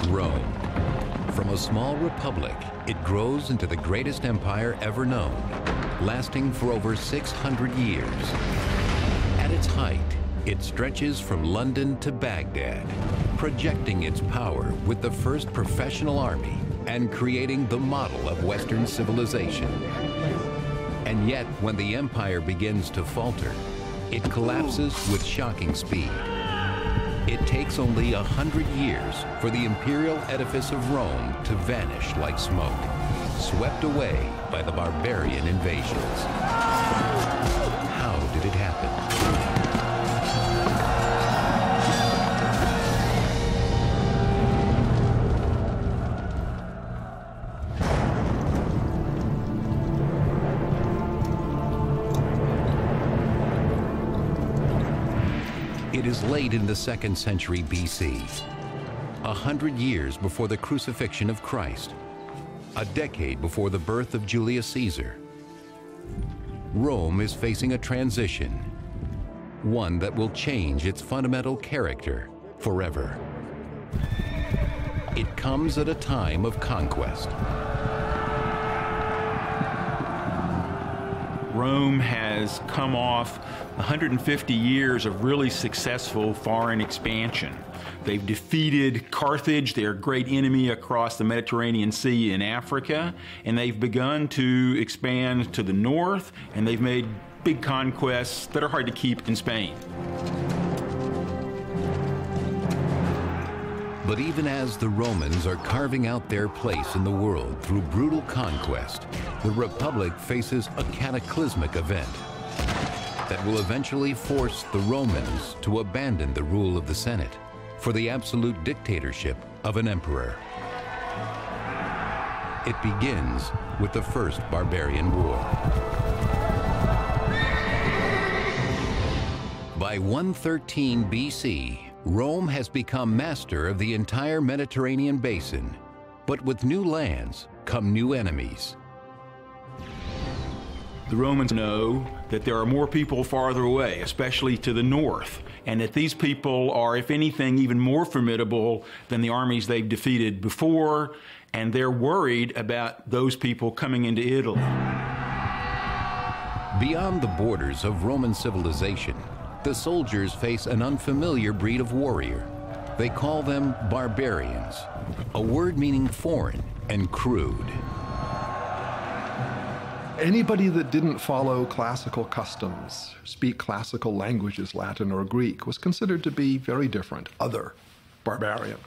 Rome. From a small republic, it grows into the greatest empire ever known, lasting for over 600 years. At its height, it stretches from London to Baghdad, projecting its power with the first professional army and creating the model of Western civilization. And yet, when the empire begins to falter, it collapses with shocking speed. It takes only 100 years for the imperial edifice of Rome to vanish like smoke, swept away by the barbarian invasions. How did it happen? It is late in the 2nd century BC, 100 years before the crucifixion of Christ, a decade before the birth of Julius Caesar. Rome is facing a transition, one that will change its fundamental character forever. It comes at a time of conquest. Rome has come off 150 years of really successful foreign expansion. They've defeated Carthage, their great enemy across the Mediterranean Sea in Africa, and they've begun to expand to the north, and they've made big conquests that are hard to keep in Spain. But even as the Romans are carving out their place in the world through brutal conquest, the Republic faces a cataclysmic event that will eventually force the Romans to abandon the rule of the Senate for the absolute dictatorship of an emperor. It begins with the First Barbarian War. By 113 BC, Rome has become master of the entire Mediterranean basin, but with new lands come new enemies. The Romans know that there are more people farther away, especially to the north, and that these people are, if anything, even more formidable than the armies they've defeated before, and they're worried about those people coming into Italy. Beyond the borders of Roman civilization, the soldiers face an unfamiliar breed of warrior. They call them barbarians, a word meaning foreign and crude. Anybody that didn't follow classical customs, speak classical languages, Latin or Greek, was considered to be very different, other, barbarian.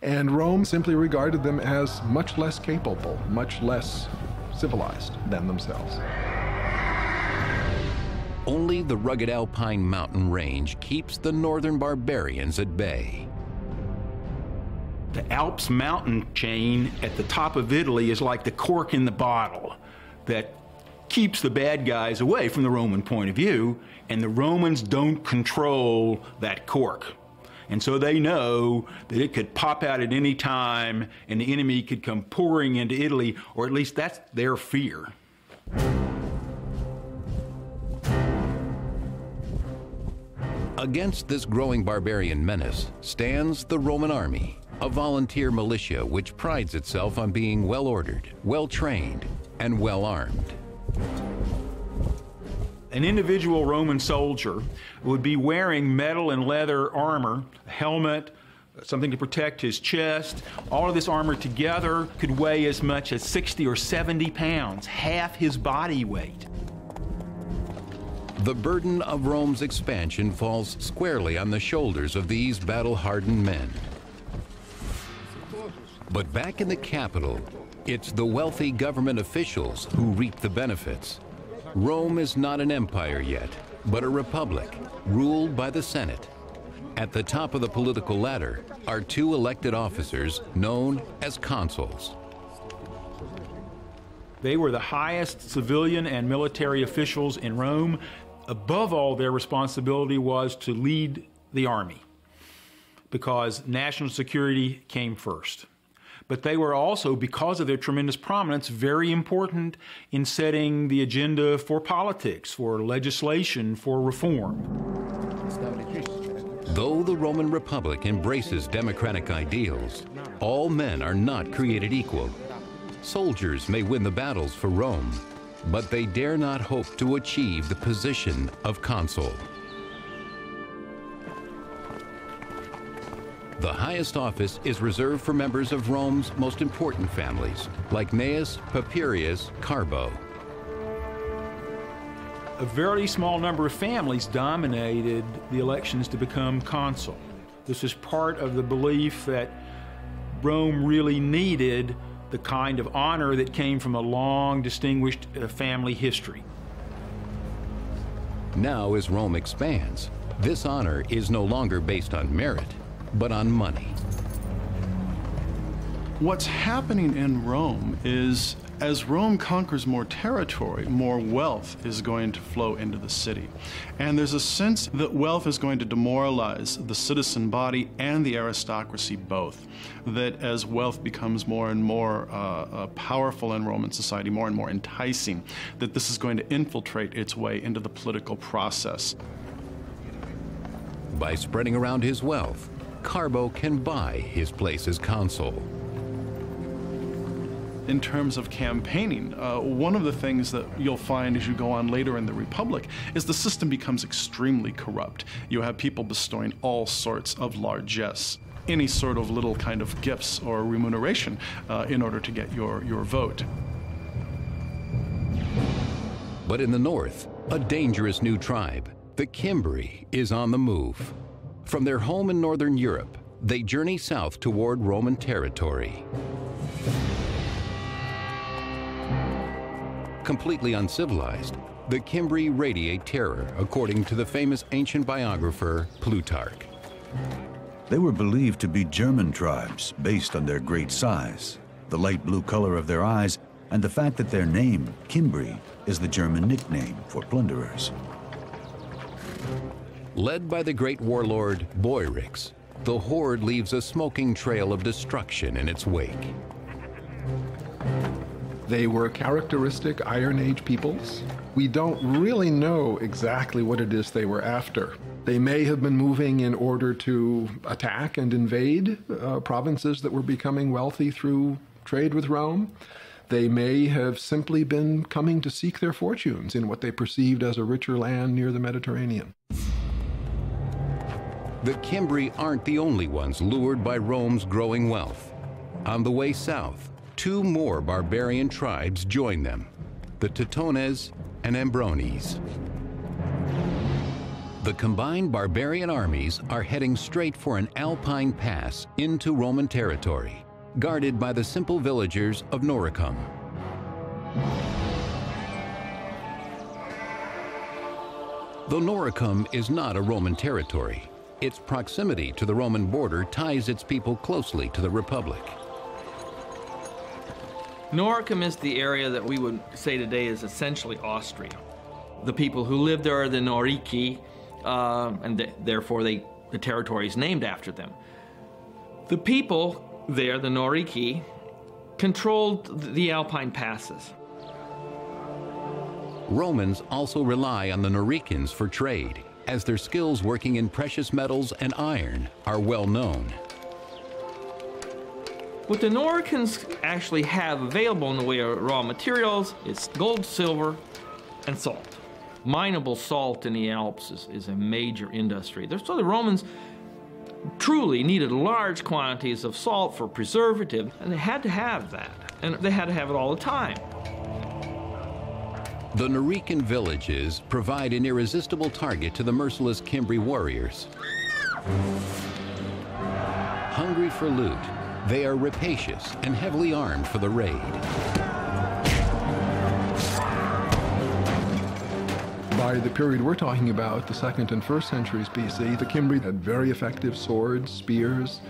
And Rome simply regarded them as much less capable, much less civilized than themselves. Only the rugged alpine mountain range keeps the northern barbarians at bay. The Alps mountain chain at the top of Italy is like the cork in the bottle that keeps the bad guys away from the Roman point of view, and the Romans don't control that cork. And so they know that it could pop out at any time and the enemy could come pouring into Italy, or at least that's their fear. Against this growing barbarian menace stands the Roman army, a volunteer militia which prides itself on being well-ordered, well-trained, and well-armed. An individual Roman soldier would be wearing metal and leather armor, a helmet, something to protect his chest. All of this armor together could weigh as much as 60 or 70 pounds, half his body weight. The burden of Rome's expansion falls squarely on the shoulders of these battle-hardened men. But back in the capital, it's the wealthy government officials who reap the benefits. Rome is not an empire yet, but a republic ruled by the Senate. At the top of the political ladder are two elected officers known as consuls. They were the highest civilian and military officials in Rome. Above all, their responsibility was to lead the army, because national security came first. But they were also, because of their tremendous prominence, very important in setting the agenda for politics, for legislation, for reform. Though the Roman Republic embraces democratic ideals, all men are not created equal. Soldiers may win the battles for Rome, but they dare not hope to achieve the position of consul. The highest office is reserved for members of Rome's most important families, like Gnaeus, Papirius, Carbo. A very small number of families dominated the elections to become consul. This is part of the belief that Rome really needed the kind of honor that came from a long, distinguished family history. Now, as Rome expands, this honor is no longer based on merit, but on money. What's happening in Rome is, as Rome conquers more territory, more wealth is going to flow into the city. And there's a sense that wealth is going to demoralize the citizen body and the aristocracy both. That as wealth becomes more and more powerful in Roman society, more and more enticing, that this is going to infiltrate its way into the political process. By spreading around his wealth, Carbo can buy his place as consul. In terms of campaigning, one of the things that you'll find as you go on later in the Republic is the system becomes extremely corrupt. You have people bestowing all sorts of largesse, any sort of little kind of gifts or remuneration in order to get your vote. But in the north, a dangerous new tribe, the Cimbri, is on the move. From their home in northern Europe, they journey south toward Roman territory. Completely uncivilized, the Cimbri radiate terror, according to the famous ancient biographer Plutarch. They were believed to be German tribes based on their great size, the light blue color of their eyes, and the fact that their name, Cimbri, is the German nickname for plunderers. Led by the great warlord Boiryx, the horde leaves a smoking trail of destruction in its wake. They were characteristic Iron Age peoples. We don't really know exactly what it is they were after. They may have been moving in order to attack and invade provinces that were becoming wealthy through trade with Rome. They may have simply been coming to seek their fortunes in what they perceived as a richer land near the Mediterranean. The Cimbri aren't the only ones lured by Rome's growing wealth. On the way south, two more barbarian tribes join them, the Teutones and Ambrones. The combined barbarian armies are heading straight for an alpine pass into Roman territory, guarded by the simple villagers of Noricum. Though Noricum is not a Roman territory, its proximity to the Roman border ties its people closely to the Republic. Noricum is the area that we would say today is essentially Austria. The people who live there are the Norici, and therefore the territory is named after them. The people there, the Norici, controlled the Alpine passes. Romans also rely on the Noricans for trade, as their skills working in precious metals and iron are well known. What the Noricans actually have available in the way of raw materials is gold, silver, and salt. Mineable salt in the Alps is a major industry. So the Romans truly needed large quantities of salt for preservative, and they had to have that, and they had to have it all the time. The Norican villages provide an irresistible target to the merciless Cimbri warriors. Hungry for loot, they are rapacious and heavily armed for the raid. By the period we're talking about, the 2nd and 1st centuries BC, the Cimbri had very effective swords, spears,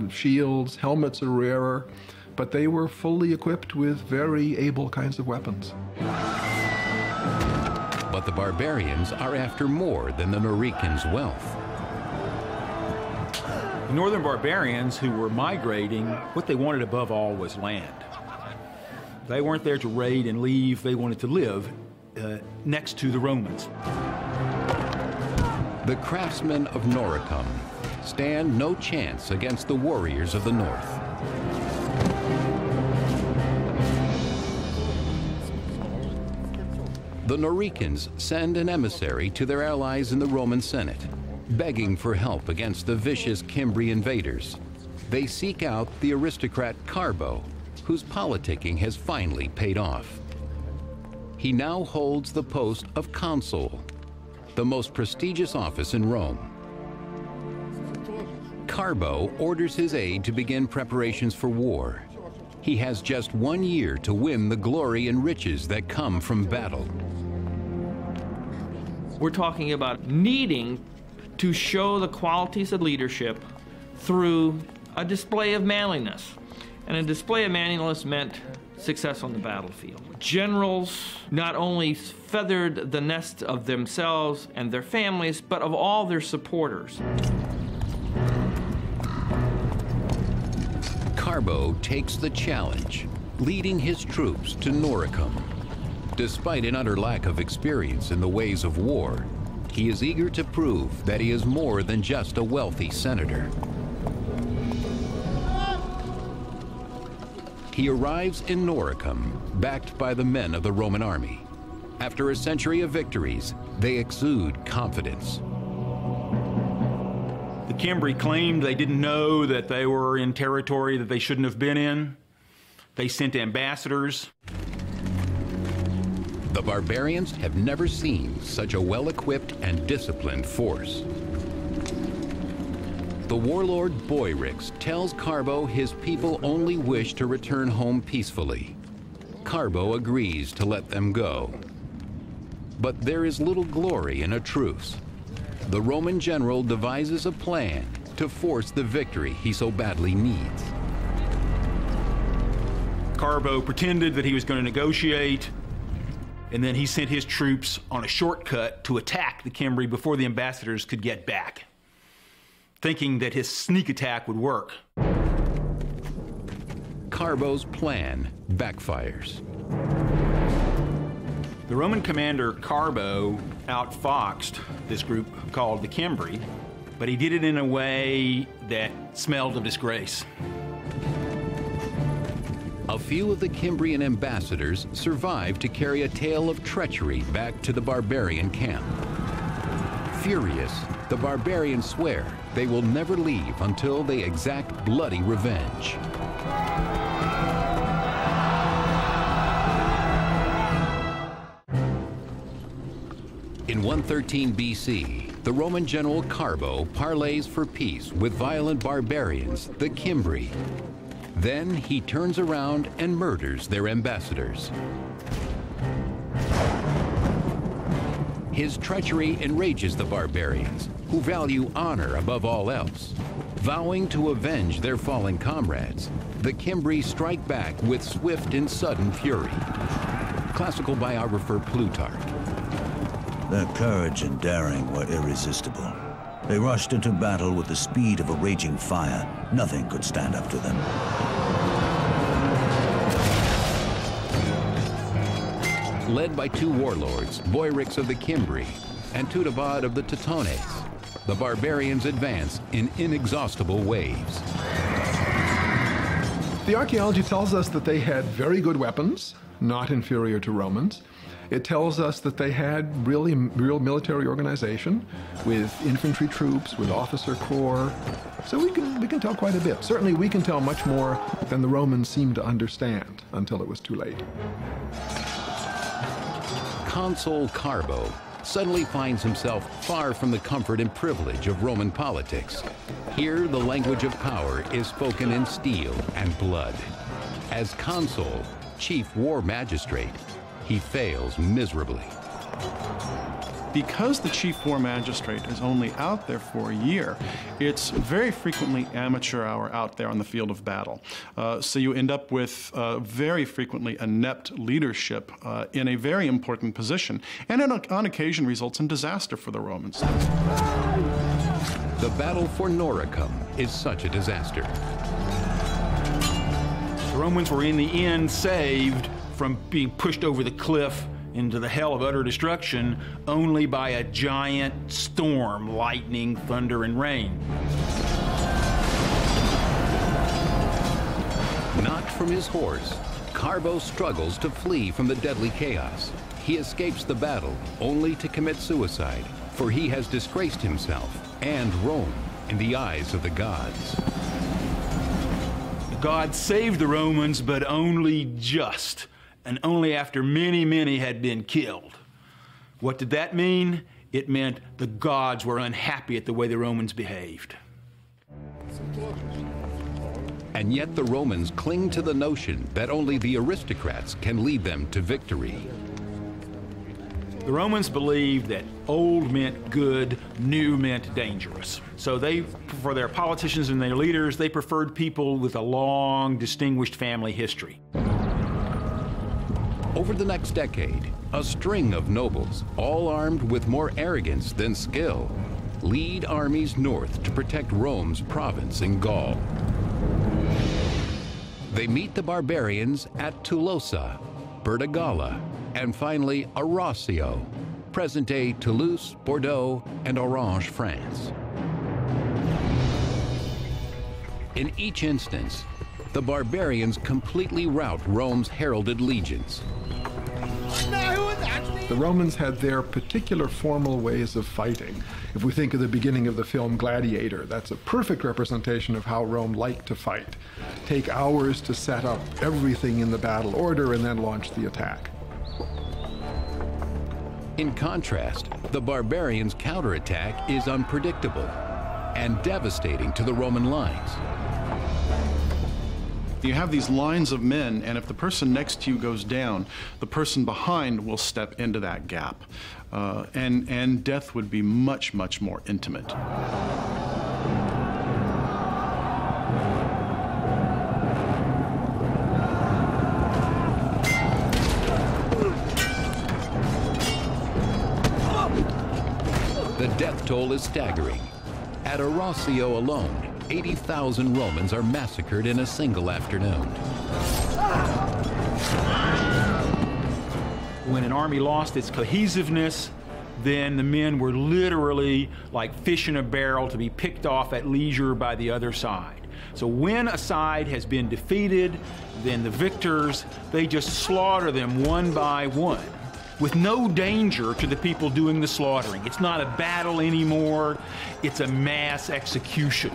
shields, helmets are rarer, but they were fully equipped with very able kinds of weapons. But the barbarians are after more than the Noricans' wealth. The northern barbarians who were migrating, what they wanted above all was land. They weren't there to raid and leave, they wanted to live next to the Romans. The craftsmen of Noricum stand no chance against the warriors of the north. The Noricans send an emissary to their allies in the Roman Senate, begging for help against the vicious Cimbri invaders. They seek out the aristocrat Carbo, whose politicking has finally paid off. He now holds the post of consul, the most prestigious office in Rome. Carbo orders his aide to begin preparations for war. He has just 1 year to win the glory and riches that come from battle. We're talking about needing to show the qualities of leadership through a display of manliness. And a display of manliness meant success on the battlefield. Generals not only feathered the nest of themselves and their families, but of all their supporters. Carbo takes the challenge, leading his troops to Noricum. Despite an utter lack of experience in the ways of war, he is eager to prove that he is more than just a wealthy senator. He arrives in Noricum, backed by the men of the Roman army. After a century of victories, they exude confidence. The Cimbri claimed they didn't know that they were in territory that they shouldn't have been in. They sent ambassadors. The barbarians have never seen such a well-equipped and disciplined force. The warlord Boyrix tells Carbo his people only wish to return home peacefully. Carbo agrees to let them go. But there is little glory in a truce. The Roman general devises a plan to force the victory he so badly needs. Carbo pretended that he was going to negotiate, and then he sent his troops on a shortcut to attack the Cimbri before the ambassadors could get back, thinking that his sneak attack would work. Carbo's plan backfires. The Roman commander Carbo outfoxed this group called the Cimbri, but he did it in a way that smelled of disgrace. A few of the Cimbrian ambassadors survived to carry a tale of treachery back to the barbarian camp. Furious, the barbarians swear they will never leave until they exact bloody revenge. In 113 BC, the Roman general Carbo parleys for peace with violent barbarians, the Cimbri. Then he turns around and murders their ambassadors. His treachery enrages the barbarians, who value honor above all else. Vowing to avenge their fallen comrades, the Cimbri strike back with swift and sudden fury. Classical biographer Plutarch. Their courage and daring were irresistible. They rushed into battle with the speed of a raging fire. Nothing could stand up to them. Led by two warlords, Boyrix of the Cimbri and Tudabad of the Teutones, the barbarians advance in inexhaustible waves. The archaeology tells us that they had very good weapons, not inferior to Romans. It tells us that they had real military organization with infantry troops, with officer corps. So we can tell quite a bit. Certainly we can tell much more than the Romans seemed to understand until it was too late. Consul Carbo suddenly finds himself far from the comfort and privilege of Roman politics. Here, the language of power is spoken in steel and blood. As consul, chief war magistrate, he fails miserably. Because the chief war magistrate is only out there for a year, it's very frequently amateur hour out there on the field of battle. So you end up with very frequently inept leadership in a very important position, and on occasion results in disaster for the Romans. The battle for Noricum is such a disaster. The Romans were in the end saved from being pushed over the cliff into the hell of utter destruction only by a giant storm, lightning, thunder, and rain. Knocked from his horse, Carbo struggles to flee from the deadly chaos. He escapes the battle only to commit suicide, for he has disgraced himself and Rome in the eyes of the gods. God saved the Romans, but only just, and only after many, many had been killed. What did that mean? It meant the gods were unhappy at the way the Romans behaved. And yet the Romans cling to the notion that only the aristocrats can lead them to victory. The Romans believed that old meant good, new meant dangerous. So for their politicians and their leaders, they preferred people with a long, distinguished family history. Over the next decade, a string of nobles, all armed with more arrogance than skill, lead armies north to protect Rome's province in Gaul. They meet the barbarians at Tolosa, Bertigala, and finally Arausio, present-day Toulouse, Bordeaux, and Orange, France. In each instance, the barbarians completely rout Rome's heralded legions. The Romans had their particular formal ways of fighting. If we think of the beginning of the film Gladiator, that's a perfect representation of how Rome liked to fight. Take hours to set up everything in the battle order and then launch the attack. In contrast, the barbarians' counterattack is unpredictable and devastating to the Roman lines. You have these lines of men, and if the person next to you goes down, the person behind will step into that gap. And death would be much, much more intimate. The death toll is staggering. At Arausio alone, 80,000 Romans are massacred in a single afternoon. When an army lost its cohesiveness, then the men were literally like fish in a barrel to be picked off at leisure by the other side. So when a side has been defeated, then the victors, they just slaughter them one by one, with no danger to the people doing the slaughtering. It's not a battle anymore, it's a mass execution.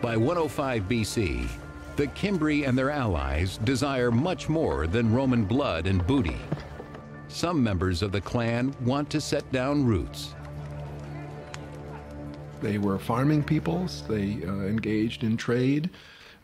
By 105 BC, the Cimbri and their allies desire much more than Roman blood and booty. Some members of the clan want to set down roots. They were farming peoples, they engaged in trade,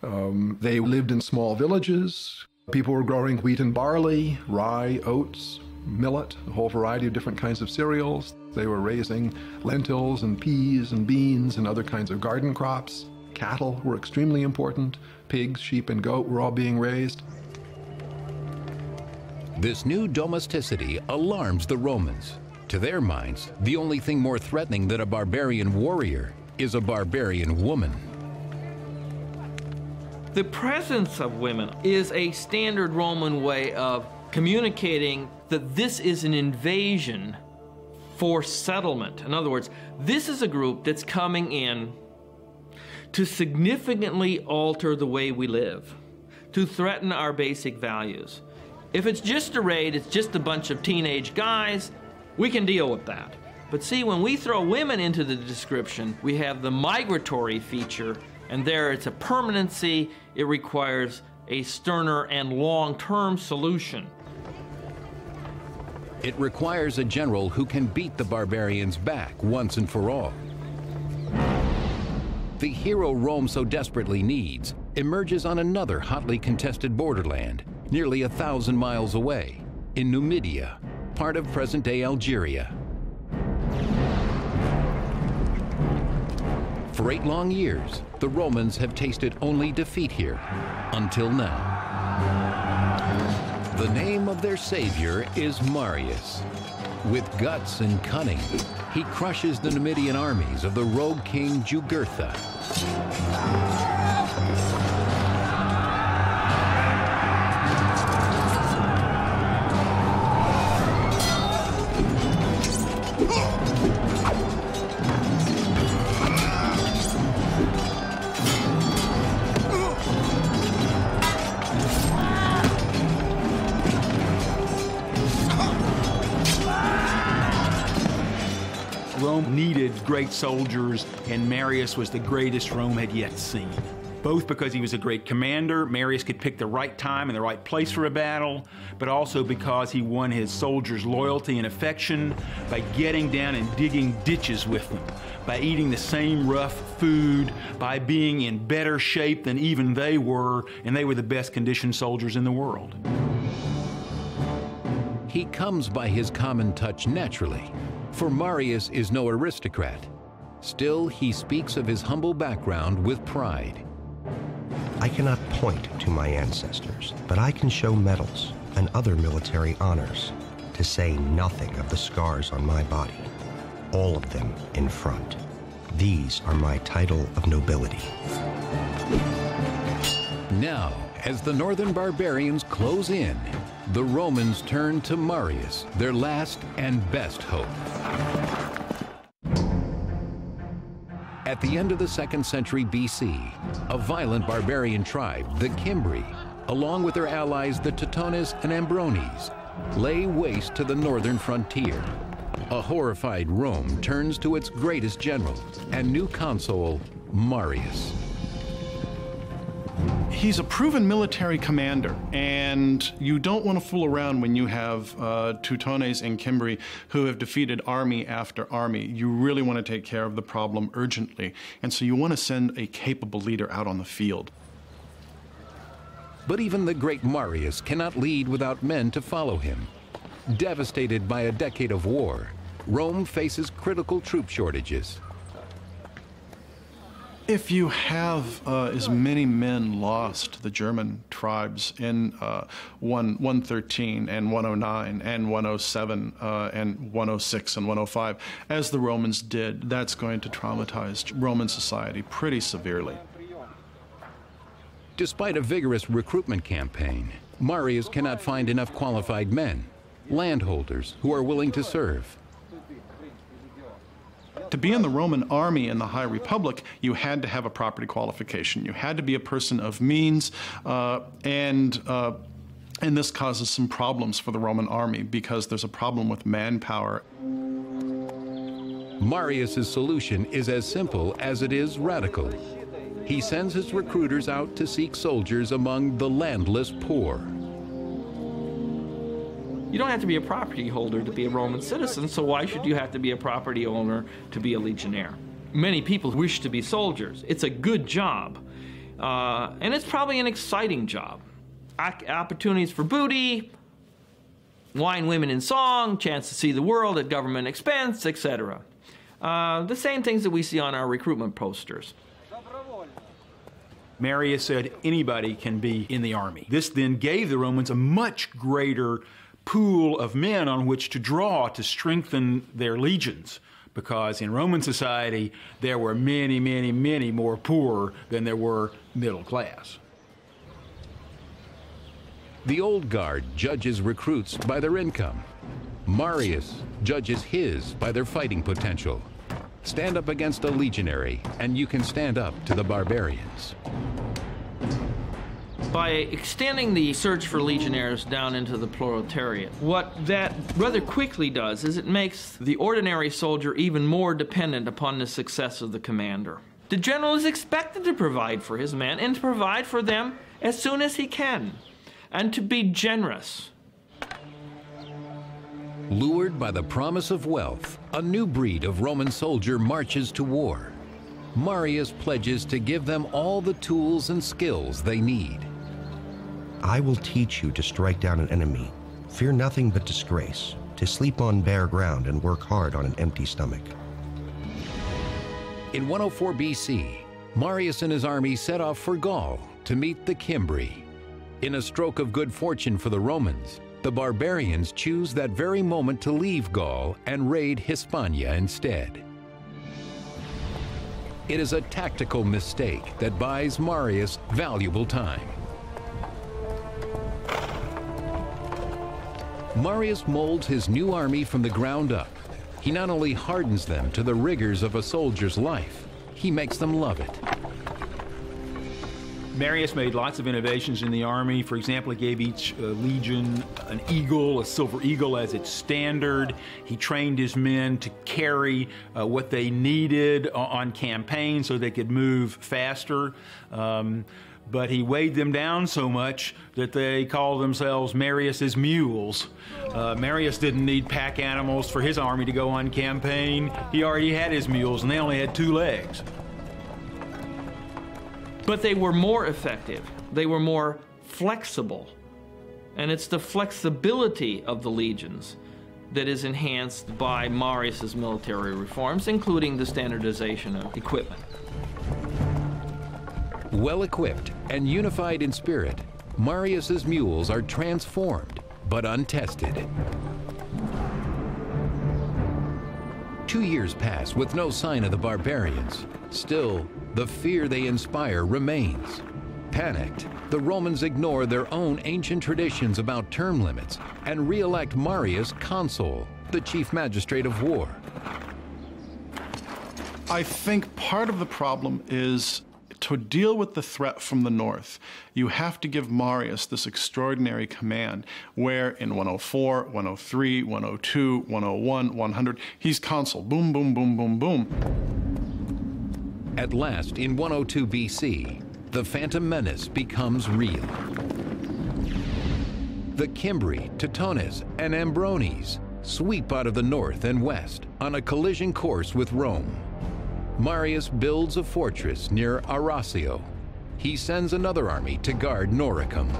they lived in small villages. People were growing wheat and barley, rye, oats, millet, a whole variety of different kinds of cereals. They were raising lentils and peas and beans and other kinds of garden crops. Cattle were extremely important. Pigs, sheep, and goat were all being raised. This new domesticity alarms the Romans. To their minds, the only thing more threatening than a barbarian warrior is a barbarian woman. The presence of women is a standard Roman way of communicating that this is an invasion for settlement. In other words, this is a group that's coming in to significantly alter the way we live, to threaten our basic values. If it's just a raid, it's just a bunch of teenage guys, we can deal with that. But see, when we throw women into the description, we have the migratory feature, and there it's a permanency. It requires a sterner and long-term solution. It requires a general who can beat the barbarians back once and for all. The hero Rome so desperately needs emerges on another hotly contested borderland, nearly 1,000 miles away, in Numidia, part of present-day Algeria. For 8 long years, the Romans have tasted only defeat here, until now. The name of their savior is Marius. With guts and cunning, he crushes the Numidian armies of the rogue king Jugurtha. Rome needed great soldiers, and Marius was the greatest Rome had yet seen. Both because he was a great commander, Marius could pick the right time and the right place for a battle, but also because he won his soldiers' loyalty and affection by getting down and digging ditches with them, by eating the same rough food, by being in better shape than even they were, and they were the best conditioned soldiers in the world. He comes by his common touch naturally, for Marius is no aristocrat. Still, he speaks of his humble background with pride. I cannot point to my ancestors, but I can show medals and other military honors, to say nothing of the scars on my body, all of them in front. These are my title of nobility. Now, as the northern barbarians close in, the Romans turn to Marius, their last and best hope. At the end of the 2nd century BC, a violent barbarian tribe, the Cimbri, along with their allies the Teutones and Ambrones, lay waste to the northern frontier. A horrified Rome turns to its greatest general and new consul, Marius. He's a proven military commander, and you don't want to fool around when you have Teutones and Cimbri who have defeated army after army. You really want to take care of the problem urgently, and so you want to send a capable leader out on the field. But even the great Marius cannot lead without men to follow him. Devastated by a decade of war, Rome faces critical troop shortages. If you have as many men lost to the German tribes in 113 and 109 and 107 and 106 and 105, as the Romans did, that's going to traumatize Roman society pretty severely. Despite a vigorous recruitment campaign, Marius cannot find enough qualified men, landholders who are willing to serve. To be in the Roman army in the High Republic, you had to have a property qualification. You had to be a person of means, and this causes some problems for the Roman army because there's a problem with manpower. Marius's solution is as simple as it is radical. He sends his recruiters out to seek soldiers among the landless poor. You don't have to be a property holder to be a Roman citizen, so why should you have to be a property owner to be a legionnaire? Many people wish to be soldiers. It's a good job, and it's probably an exciting job. Opportunities for booty, wine, women, and song, chance to see the world at government expense, etc. The same things that we see on our recruitment posters. Marius said anybody can be in the army. This then gave the Romans a much greater pool of men on which to draw to strengthen their legions, because in Roman society there were many, many, many more poor than there were middle class. The old guard judges recruits by their income. Marius judges his by their fighting potential. Stand up against a legionary, and you can stand up to the barbarians. By extending the search for legionnaires down into the proletariat, what that rather quickly does is it makes the ordinary soldier even more dependent upon the success of the commander. The general is expected to provide for his men and to provide for them as soon as he can, and to be generous. Lured by the promise of wealth, a new breed of Roman soldier marches to war. Marius pledges to give them all the tools and skills they need. I will teach you to strike down an enemy. Fear nothing but disgrace, to sleep on bare ground and work hard on an empty stomach. In 104 BC, Marius and his army set off for Gaul to meet the Cimbri. In a stroke of good fortune for the Romans, the barbarians choose that very moment to leave Gaul and raid Hispania instead. It is a tactical mistake that buys Marius valuable time. Marius molds his new army from the ground up. He not only hardens them to the rigors of a soldier's life, he makes them love it. Marius made lots of innovations in the army. For example, he gave each legion an eagle, a silver eagle, as its standard. He trained his men to carry what they needed on campaign so they could move faster. But he weighed them down so much that they called themselves Marius's mules. Marius didn't need pack animals for his army to go on campaign. He already had his mules, and they only had 2 legs. But they were more effective. They were more flexible. And it's the flexibility of the legions that is enhanced by Marius's military reforms, including the standardization of equipment. Well-equipped and unified in spirit, Marius's mules are transformed but untested. 2 years pass with no sign of the barbarians. Still, the fear they inspire remains. Panicked, the Romans ignore their own ancient traditions about term limits and re-elect Marius consul, the chief magistrate of war. I think part of the problem is to deal with the threat from the north, you have to give Marius this extraordinary command where in 104, 103, 102, 101, 100, he's consul. Boom, boom, boom, boom, boom. At last, in 102 BC, the Phantom Menace becomes real. The Cimbri, Teutones, and Ambrones sweep out of the north and west on a collision course with Rome. Marius builds a fortress near Arausio. He sends another army to guard Noricum.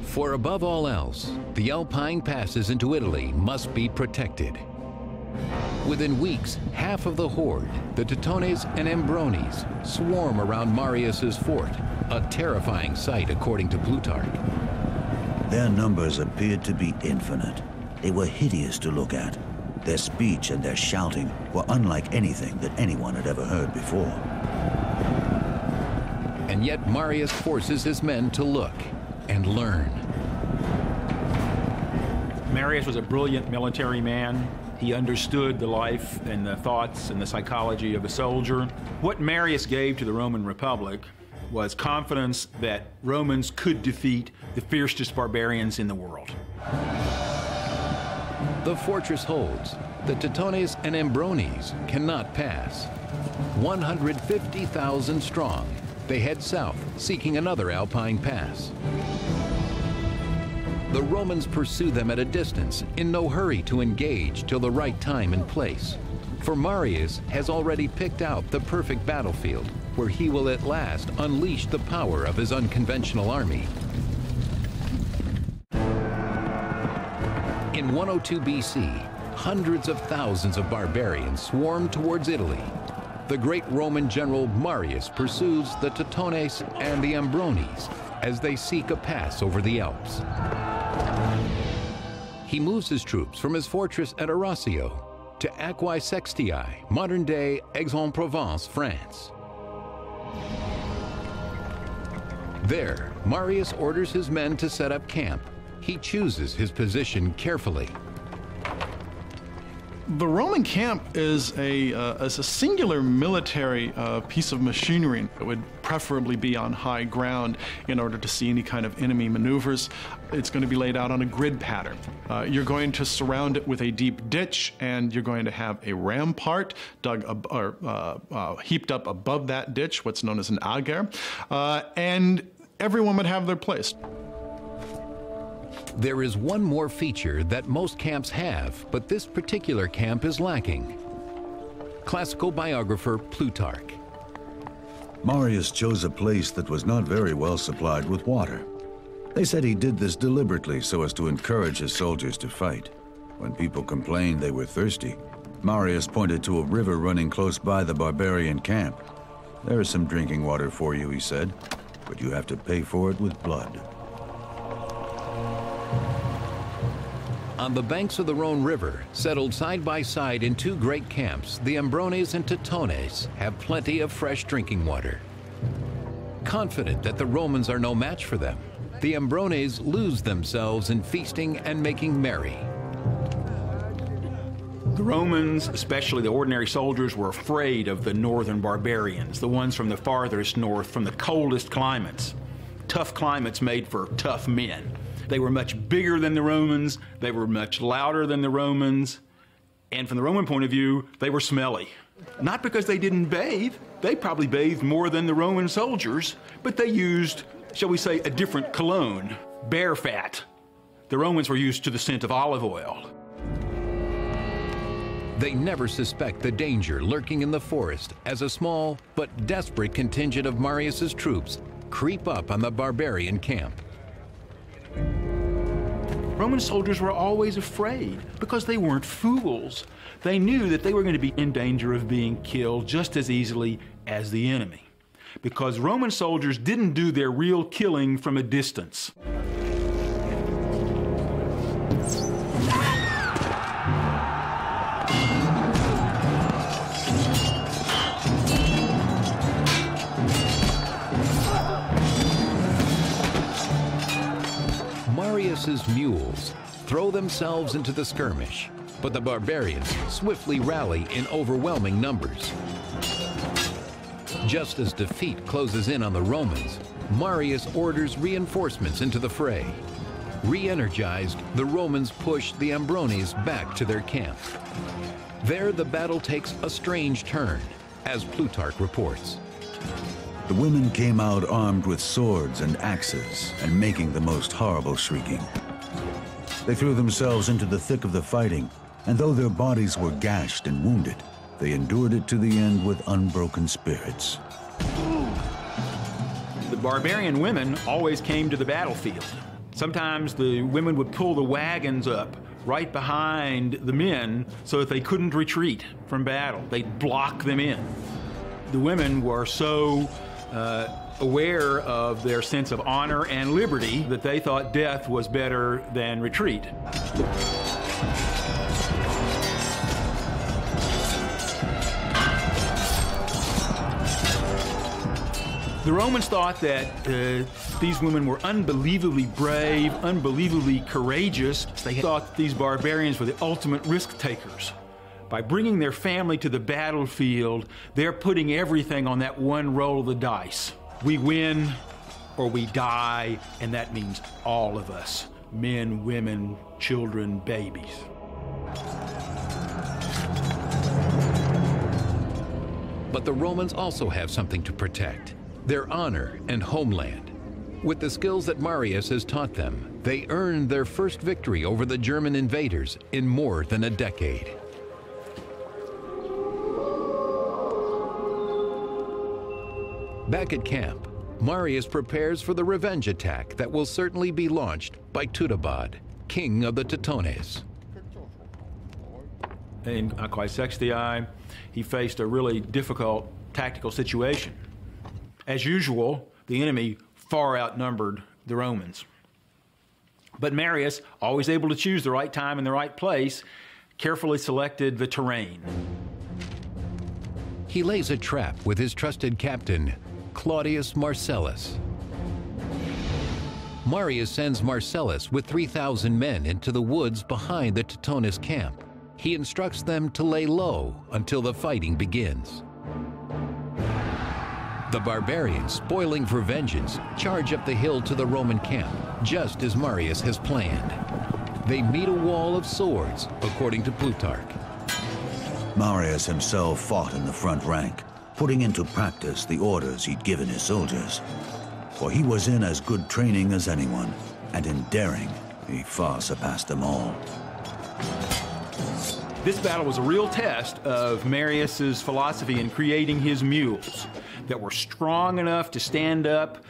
For above all else, the Alpine passes into Italy must be protected. Within weeks, half of the horde, the Teutones and Ambrones, swarm around Marius's fort, a terrifying sight according to Plutarch. Their numbers appeared to be infinite. They were hideous to look at. Their speech and their shouting were unlike anything that anyone had ever heard before. And yet Marius forces his men to look and learn. Marius was a brilliant military man. He understood the life and the thoughts and the psychology of a soldier. What Marius gave to the Roman Republic was confidence that Romans could defeat the fiercest barbarians in the world. The fortress holds. The Teutones and Ambrones cannot pass. 150,000 strong, they head south, seeking another Alpine pass. The Romans pursue them at a distance, in no hurry to engage till the right time and place. For Marius has already picked out the perfect battlefield, where he will at last unleash the power of his unconventional army. In 102 BC, hundreds of thousands of barbarians swarmed towards Italy. The great Roman general Marius pursues the Teutones and the Ambrones as they seek a pass over the Alps. He moves his troops from his fortress at Arausio to Aquae Sextiae, modern-day Aix-en-Provence, France. There, Marius orders his men to set up camp. He chooses his position carefully. The Roman camp is a singular military piece of machinery. It would preferably be on high ground in order to see any kind of enemy maneuvers. It's going to be laid out on a grid pattern. You're going to surround it with a deep ditch, and you're going to have a rampart dug heaped up above that ditch, what's known as an ager, and everyone would have their place. There is one more feature that most camps have, but this particular camp is lacking. Classical biographer Plutarch. Marius chose a place that was not very well supplied with water. They said he did this deliberately so as to encourage his soldiers to fight. When people complained they were thirsty, Marius pointed to a river running close by the barbarian camp. "There is some drinking water for you," he said, "but you have to pay for it with blood." On the banks of the Rhone River, settled side by side in two great camps, the Ambrones and Teutones have plenty of fresh drinking water. Confident that the Romans are no match for them, the Ambrones lose themselves in feasting and making merry. The Romans, especially the ordinary soldiers, were afraid of the northern barbarians, the ones from the farthest north, from the coldest climates. Tough climates made for tough men. They were much bigger than the Romans, they were much louder than the Romans, and from the Roman point of view, they were smelly. Not because they didn't bathe, they probably bathed more than the Roman soldiers, but they used, shall we say, a different cologne, bear fat. The Romans were used to the scent of olive oil. They never suspect the danger lurking in the forest as a small but desperate contingent of Marius's troops creep up on the barbarian camp. Roman soldiers were always afraid because they weren't fools. They knew that they were going to be in danger of being killed just as easily as the enemy, because Roman soldiers didn't do their real killing from a distance. Marius's mules throw themselves into the skirmish, but the barbarians swiftly rally in overwhelming numbers. Just as defeat closes in on the Romans, Marius orders reinforcements into the fray. Re-energized, the Romans push the Ambrones back to their camp. There, the battle takes a strange turn, as Plutarch reports. The women came out armed with swords and axes and making the most horrible shrieking. They threw themselves into the thick of the fighting, and though their bodies were gashed and wounded, they endured it to the end with unbroken spirits. The barbarian women always came to the battlefield. Sometimes the women would pull the wagons up right behind the men so that they couldn't retreat from battle. They'd block them in. The women were so aware of their sense of honor and liberty that they thought death was better than retreat. The Romans thought that these women were unbelievably brave, unbelievably courageous. They thought that these barbarians were the ultimate risk takers. By bringing their family to the battlefield, they're putting everything on that one roll of the dice. We win or we die, and that means all of us, men, women, children, babies. But the Romans also have something to protect: their honor and homeland. With the skills that Marius has taught them, they earned their first victory over the German invaders in more than a decade. Back at camp, Marius prepares for the revenge attack that will certainly be launched by Teutobod, king of the Teutones. In Aquae he faced a really difficult tactical situation. As usual, the enemy far outnumbered the Romans. But Marius, always able to choose the right time and the right place, carefully selected the terrain. He lays a trap with his trusted captain, Claudius Marcellus. Marius sends Marcellus with 3,000 men into the woods behind the Teutonus camp. He instructs them to lay low until the fighting begins. The barbarians, spoiling for vengeance, charge up the hill to the Roman camp, just as Marius has planned. They meet a wall of swords, according to Plutarch. Marius himself fought in the front rank, putting into practice the orders he'd given his soldiers. For he was in as good training as anyone, and in daring, he far surpassed them all. This battle was a real test of Marius's philosophy in creating his mules that were strong enough to stand up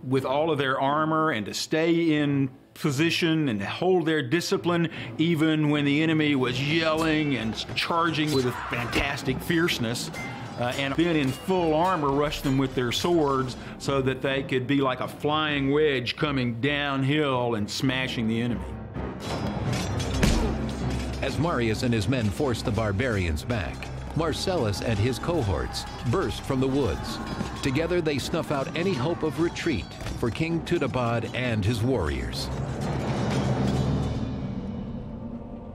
with all of their armor and to stay in position and to hold their discipline even when the enemy was yelling and charging with a fantastic fierceness. And then in full armor rush them with their swords so that they could be like a flying wedge coming downhill and smashing the enemy. As Marius and his men force the barbarians back, Marcellus and his cohorts burst from the woods. Together they snuff out any hope of retreat for King Teutobod and his warriors.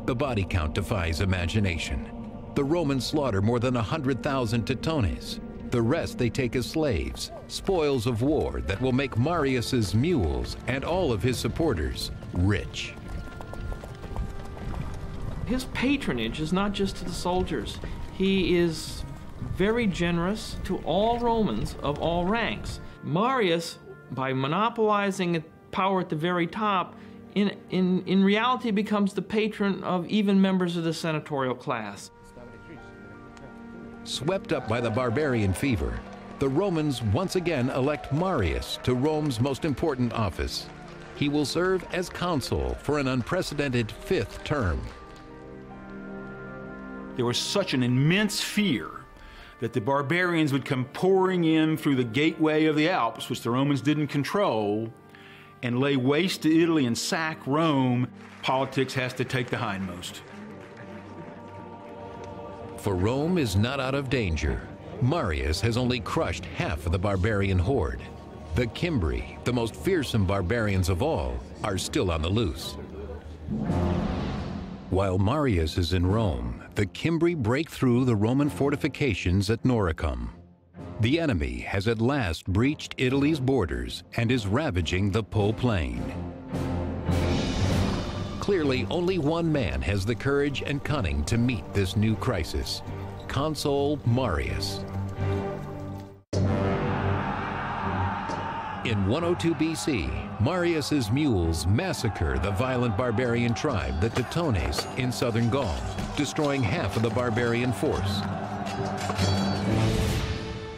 The body count defies imagination. The Romans slaughter more than 100,000 Teutones. The rest they take as slaves, spoils of war that will make Marius's mules and all of his supporters rich. His patronage is not just to the soldiers. He is very generous to all Romans of all ranks. Marius, by monopolizing power at the very top, in reality becomes the patron of even members of the senatorial class. Swept up by the barbarian fever, the Romans once again elect Marius to Rome's most important office. He will serve as consul for an unprecedented 5th term. There was such an immense fear that the barbarians would come pouring in through the gateway of the Alps, which the Romans didn't control, and lay waste to Italy and sack Rome. Politics has to take the hindmost. For Rome is not out of danger. Marius has only crushed half of the barbarian horde. The Cimbri, the most fearsome barbarians of all, are still on the loose. While Marius is in Rome, the Cimbri break through the Roman fortifications at Noricum. The enemy has at last breached Italy's borders and is ravaging the Po Plain. Clearly, only one man has the courage and cunning to meet this new crisis: Consul Marius. In 102 BC, Marius's mules massacre the violent barbarian tribe, the Teutones, in southern Gaul, destroying half of the barbarian force.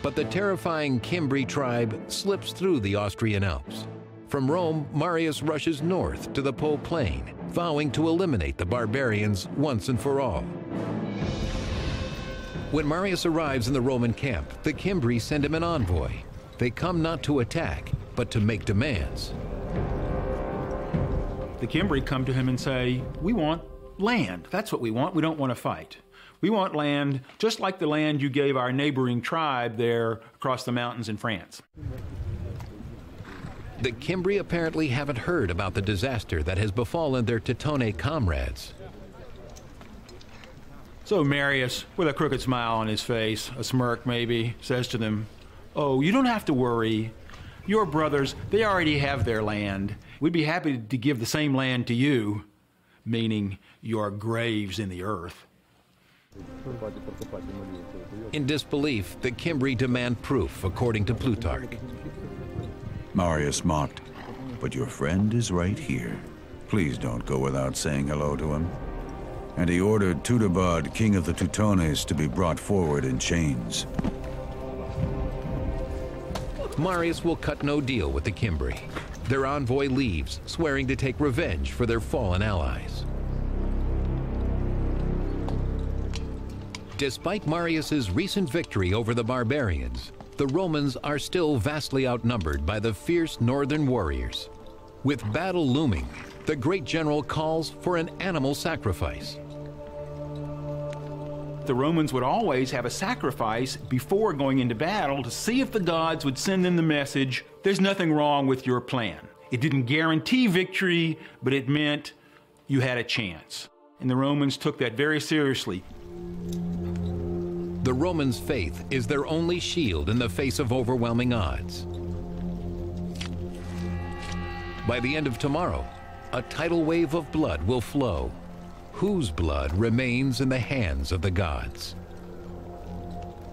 But the terrifying Cimbri tribe slips through the Austrian Alps. From Rome, Marius rushes north to the Po Plain, vowing to eliminate the barbarians once and for all. When Marius arrives in the Roman camp, the Cimbri send him an envoy. They come not to attack, but to make demands. The Cimbri come to him and say, "We want land. That's what we want. We don't want to fight. We want land just like the land you gave our neighboring tribe there across the mountains in France." The Cimbri apparently haven't heard about the disaster that has befallen their Teutonic comrades. So Marius, with a crooked smile on his face, a smirk maybe, says to them, "Oh, you don't have to worry. Your brothers, they already have their land. We'd be happy to give the same land to you," meaning your graves in the earth. In disbelief, the Cimbri demand proof, according to Plutarch. Marius mocked, "But your friend is right here. Please don't go without saying hello to him." And he ordered Tudobad, king of the Teutones, to be brought forward in chains. Marius will cut no deal with the Cimbri. Their envoy leaves, swearing to take revenge for their fallen allies. Despite Marius's recent victory over the barbarians, the Romans are still vastly outnumbered by the fierce northern warriors. With battle looming, the great general calls for an animal sacrifice. The Romans would always have a sacrifice before going into battle to see if the gods would send them the message, "There's nothing wrong with your plan." It didn't guarantee victory, but it meant you had a chance. And the Romans took that very seriously. The Romans' faith is their only shield in the face of overwhelming odds. By the end of tomorrow, a tidal wave of blood will flow. Whose blood remains in the hands of the gods?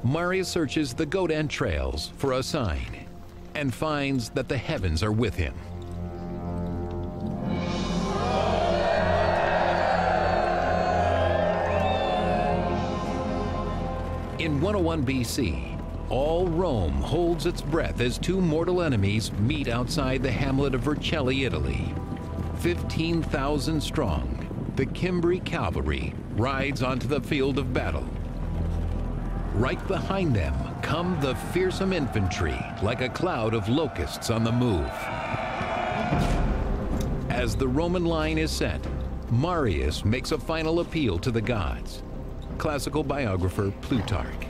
Marius searches the goat entrails for a sign and finds that the heavens are with him. In 101 BC, all Rome holds its breath as two mortal enemies meet outside the hamlet of Vercelli, Italy. 15,000 strong, the Cimbri cavalry rides onto the field of battle. Right behind them come the fearsome infantry, like a cloud of locusts on the move. As the Roman line is set, Marius makes a final appeal to the gods. Classical biographer Plutarch.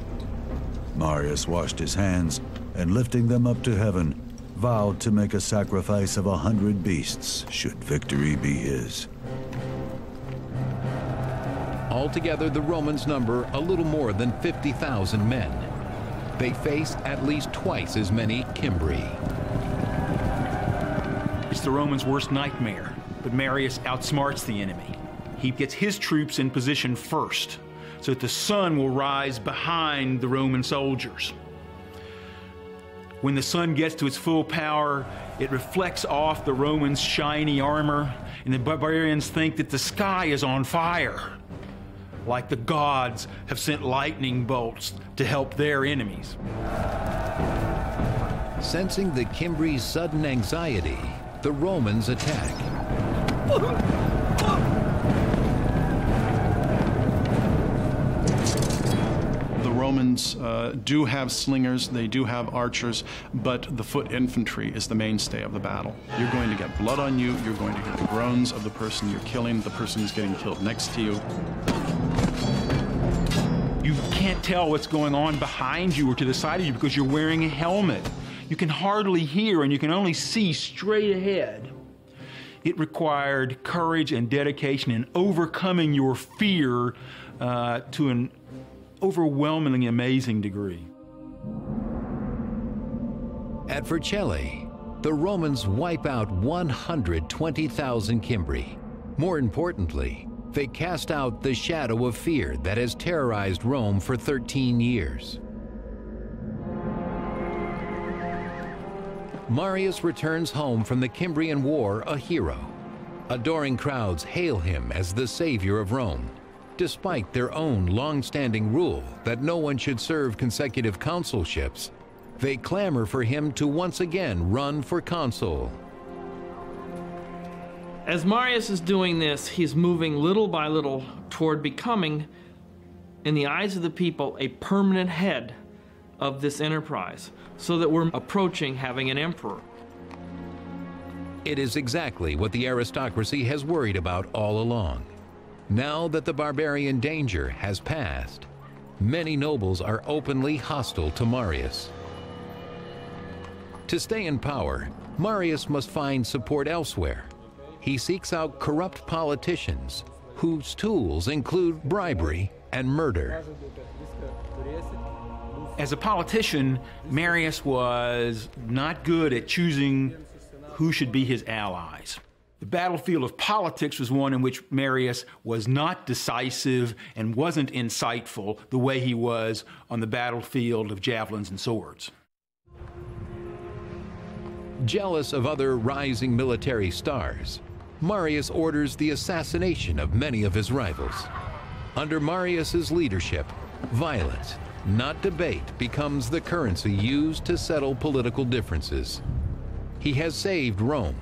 Marius washed his hands and, lifting them up to heaven, vowed to make a sacrifice of 100 beasts should victory be his. Altogether, the Romans number a little more than 50,000 men. They face at least twice as many Cimbri. It's the Romans' worst nightmare, but Marius outsmarts the enemy. He gets his troops in position first, so that the sun will rise behind the Roman soldiers. When the sun gets to its full power, it reflects off the Romans' shiny armor, and the barbarians think that the sky is on fire, like the gods have sent lightning bolts to help their enemies. Sensing the Cimbri's sudden anxiety, the Romans attack. The Romans do have slingers, they do have archers, but the foot infantry is the mainstay of the battle. You're going to get blood on you, you're going to hear the groans of the person you're killing, the person who's getting killed next to you. You can't tell what's going on behind you or to the side of you because you're wearing a helmet. You can hardly hear and you can only see straight ahead. It required courage and dedication and overcoming your fear to an overwhelmingly amazing degree. At Vercelli, the Romans wipe out 120,000 Cimbri. More importantly, they cast out the shadow of fear that has terrorized Rome for 13 years. Marius returns home from the Cimbrian War a hero. Adoring crowds hail him as the savior of Rome, despite their own long-standing rule that no one should serve consecutive consulships. They clamor for him to once again run for consul. As Marius is doing this, he's moving little by little toward becoming, in the eyes of the people, a permanent head of this enterprise, so that we're approaching having an emperor. It is exactly what the aristocracy has worried about all along. Now that the barbarian danger has passed, many nobles are openly hostile to Marius. To stay in power, Marius must find support elsewhere. He seeks out corrupt politicians whose tools include bribery and murder. As a politician, Marius was not good at choosing who should be his allies. The battlefield of politics was one in which Marius was not decisive and wasn't insightful the way he was on the battlefield of javelins and swords. Jealous of other rising military stars, Marius orders the assassination of many of his rivals. Under Marius's leadership, violence, not debate, becomes the currency used to settle political differences. He has saved Rome,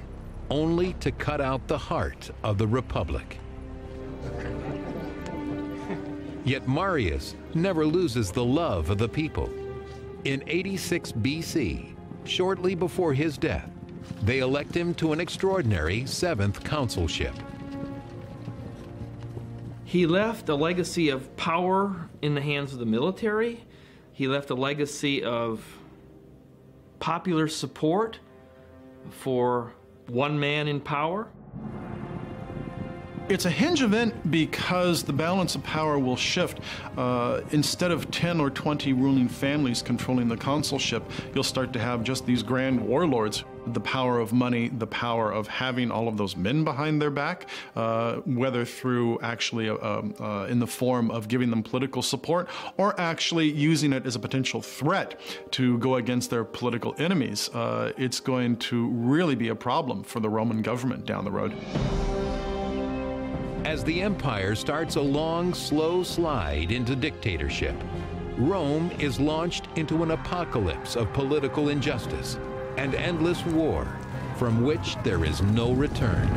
only to cut out the heart of the Republic. Yet Marius never loses the love of the people. In 86 BC, shortly before his death, they elect him to an extraordinary 7th consulship. He left a legacy of power in the hands of the military. He left a legacy of popular support for one man in power. It's a hinge event because the balance of power will shift. Instead of 10 or 20 ruling families controlling the consulship, you'll start to have just these grand warlords. The power of money, the power of having all of those men behind their back, whether through actually in the form of giving them political support or actually using it as a potential threat to go against their political enemies. It's going to really be a problem for the Roman government down the road. As the empire starts a long, slow slide into dictatorship, Rome is launched into an apocalypse of political injustice and endless war from which there is no return.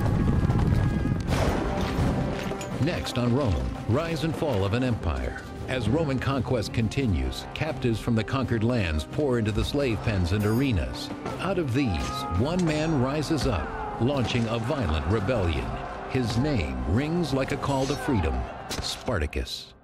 Next on Rome, rise and fall of an empire. As Roman conquest continues, captives from the conquered lands pour into the slave pens and arenas. Out of these, one man rises up, launching a violent rebellion. His name rings like a call to freedom, Spartacus.